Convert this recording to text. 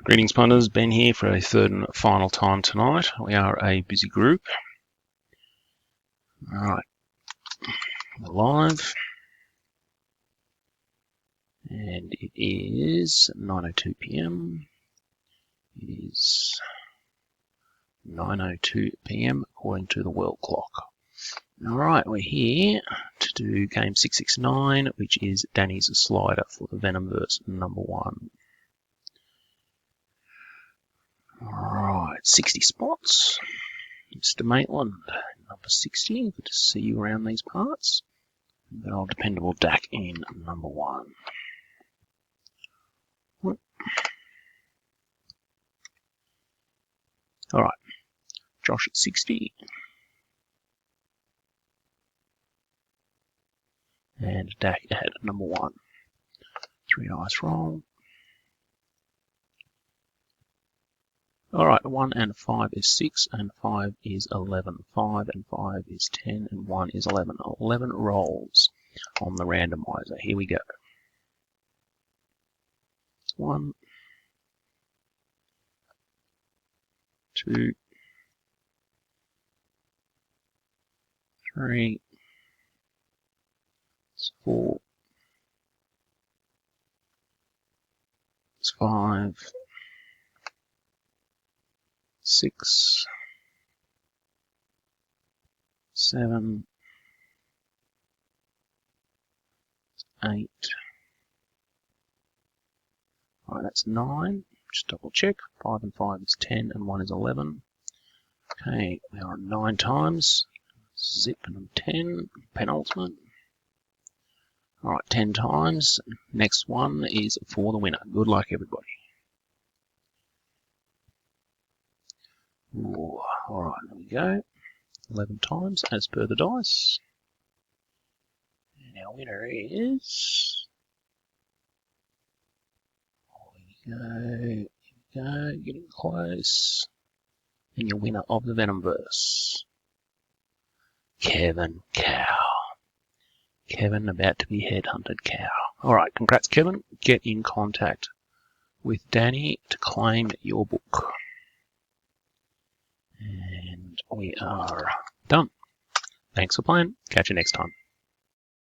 Greetings punters, Ben here for a third and final time tonight. We are a busy group. Alright, we're live. And it is 9:02 PM. It is 9:02 PM according to the world clock. Alright, we're here to do game 669, which is Danny's slider for the Venomverse #1. Alright, 60 spots. Mr. Maitland, number 60. Good to see you around these parts. Good old dependable Dak in #1. Alright, Josh at 60. And Dak at #1. 3 dice roll. Alright, 1 and 5 is 6, and 5 is 11. 5 and 5 is 10, and 1 is 11. 11 rolls on the randomizer. Here we go. 1, 2, 3, 4, 5, 6, 7, 8. Alright, that's 9. Just double check. 5 and 5 is 10, and 1 is 11. Okay, we are 9 times. Zip and 10. Penultimate. Alright, 10 times. Next one is for the winner. Good luck, everybody. Alright, there we go. 11 times as per the dice. And our winner is... Here we go, getting close. And your winner of the Venomverse, Kevin Cow. Kevin about to be headhunted cow. Alright, congrats Kevin. Get in contact with Danny to claim your book. And we are done. Thanks for playing. Catch you next time.